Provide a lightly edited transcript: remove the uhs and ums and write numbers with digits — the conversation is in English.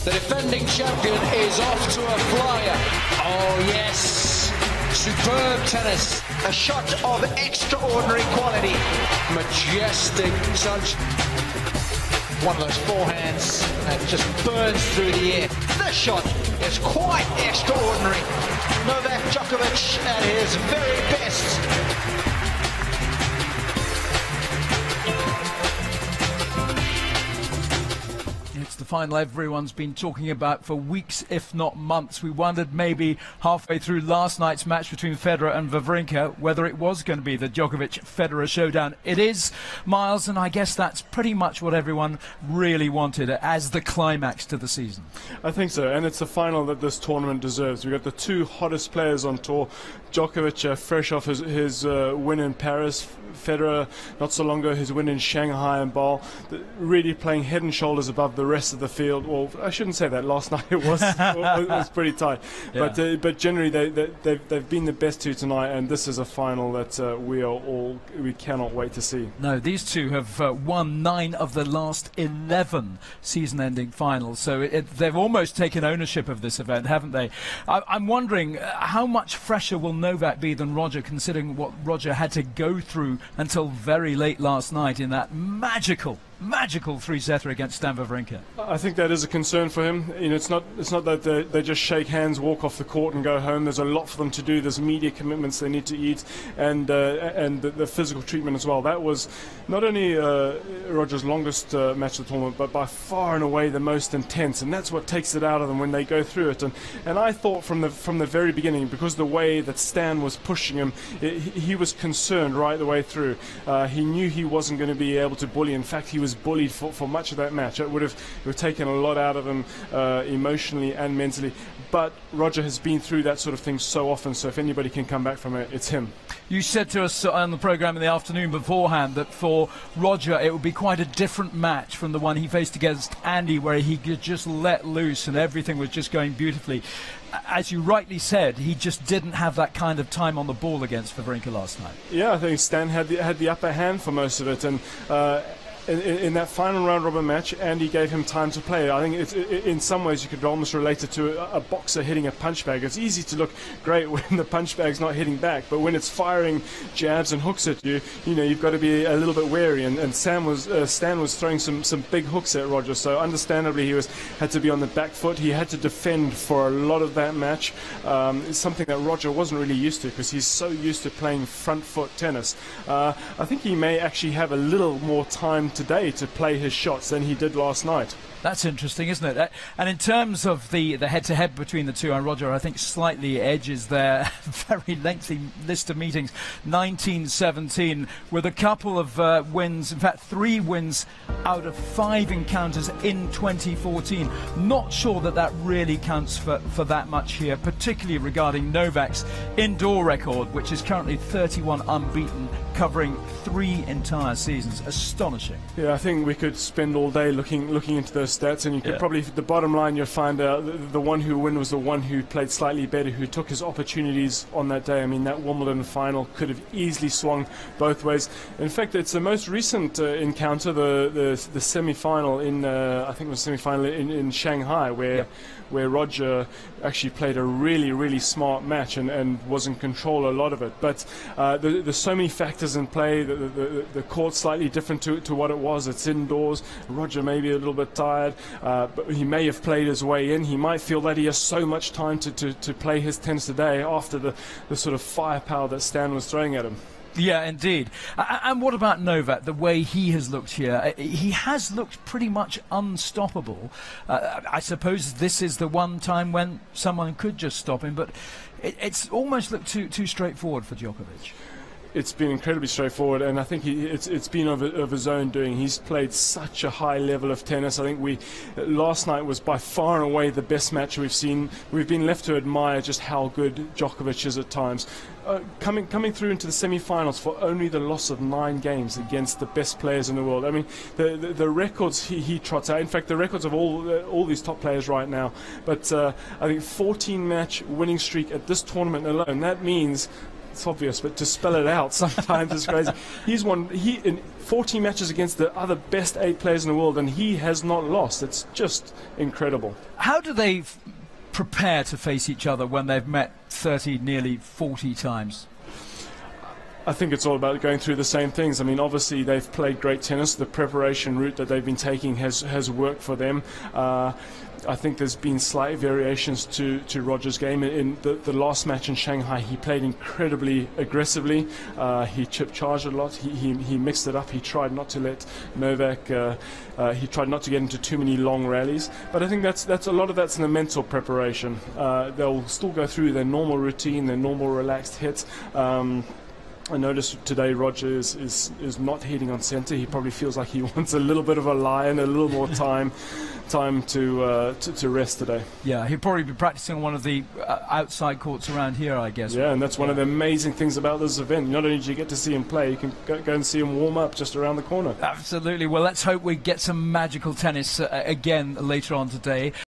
The defending champion is off to a flyer. Oh yes, superb tennis. A shot of extraordinary quality. Majestic touch. One of those forehands that just burns through the air. This shot is quite extraordinary. Novak Djokovic at his very best. It's the final everyone's been talking about for weeks, if not months. We wondered maybe halfway through last night's match between Federer and Wawrinka whether it was going to be the Djokovic-Federer showdown. It is, Miles, and I guess that's pretty much what everyone really wanted as the climax to the season. I think so, and it's the final that this tournament deserves. We've got the two hottest players on tour. Djokovic fresh off his win in Paris. Federer, not so long ago, his win in Shanghai and Basel, really playing head and shoulders above the rest of the field. Well, I shouldn't say that. Last night it was pretty tight. Yeah. But generally they've been the best two tonight, and this is a final that we cannot wait to see. No, these two have won 9 of the last 11 season-ending finals, so they've almost taken ownership of this event, haven't they? I'm wondering how much fresher will Novak be than Roger, considering what Roger had to go through until very late last night in that magical 3-setter against Stan Wawrinka. I think that is a concern for him. You know, it's not that they just shake hands, walk off the court and go home. There's a lot for them to do. There's media commitments they need to eat, and the physical treatment as well. That was not only Roger's longest match of the tournament, but by far and away the most intense, and that's what takes it out of them when they go through it. And I thought from the very beginning, because the way that Stan was pushing him, he was concerned right the way through. He knew he wasn't going to be able to bully. In fact, he was bullied for much of that match. It would have taken a lot out of him emotionally and mentally, but Roger has been through that sort of thing so often, so if anybody can come back from it, it's him. You said to us on the programme in the afternoon beforehand that for Roger it would be quite a different match from the one he faced against Andy, where he could just let loose and everything was just going beautifully. As you rightly said, he just didn't have that kind of time on the ball against Wawrinka last night. Yeah, I think Stan had the upper hand for most of it, and in that final round-robin match, Andy gave him time to play. I think in some ways you could almost relate it to a boxer hitting a punch bag. It's easy to look great when the punch bag's not hitting back, but when it's firing jabs and hooks at you, you've got to be a little bit wary. And Stan was throwing some big hooks at Roger, so understandably he had to be on the back foot. He had to defend for a lot of that match. It's something that Roger wasn't really used to, because he's so used to playing front foot tennis. I think he may actually have a little more time today to play his shots than he did last night. That's interesting, isn't it? And in terms of the head-to-head between the two, and Roger, I think slightly edges their very lengthy list of meetings. 19-17 with a couple of wins, in fact 3 wins out of 5 encounters in 2014. Not sure that really counts for that much here, particularly regarding Novak's indoor record, which is currently 31 unbeaten, covering 3 entire seasons. Astonishing. Yeah, I think we could spend all day looking into those stats, and you could probably, the bottom line, you'll find out the one who won was the one who played slightly better, who took his opportunities on that day. I mean, that Wimbledon final could have easily swung both ways. In fact, it's the most recent encounter, the semi-final in I think it was semi-final in Shanghai, where Roger actually played a really smart match and was in control a lot of it. But there's so many factors in play. The court's slightly different to what it was. It's indoors. Roger may be a little bit tired, but he may have played his way in. He might feel that he has so much time to play his tennis today after the sort of firepower that Stan was throwing at him. Yeah, indeed. And what about Novak, the way he has looked here? He has looked pretty much unstoppable. I suppose this is the one time when someone could just stop him, but it's almost looked too straightforward for Djokovic. It's been incredibly straightforward, and I think it's been of his own doing. He's played such a high level of tennis. I think last night was by far and away the best match we've seen. We've been left to admire just how good Djokovic is at times. Coming through into the semi-finals for only the loss of 9 games against the best players in the world. I mean, the records he trots out. In fact, the records of all these top players right now. But I think 14-match winning streak at this tournament alone. That means it's obvious, but to spell it out sometimes is crazy. He's won in 14 matches against the other best 8 players in the world, and he has not lost. It's just incredible. How do they prepare to face each other when they've met 30, nearly 40 times? I think it's all about going through the same things. I mean, obviously they've played great tennis. The preparation route that they've been taking has worked for them. I think there's been slight variations to Roger's game. In the last match in Shanghai, he played incredibly aggressively. He chip charged a lot. He mixed it up. He tried not to let Novak. He tried not to get into too many long rallies. But I think that's a lot of that's in the mental preparation. They'll still go through their normal routine, their normal relaxed hits. I noticed today Roger is not hitting on centre. He probably feels like he wants a little bit of a lie and a little more time to rest today. Yeah, he'll probably be practicing on one of the outside courts around here, I guess. Yeah, and that's one of the amazing things about this event. Not only do you get to see him play, you can go and see him warm up just around the corner. Absolutely. Well, let's hope we get some magical tennis again later on today.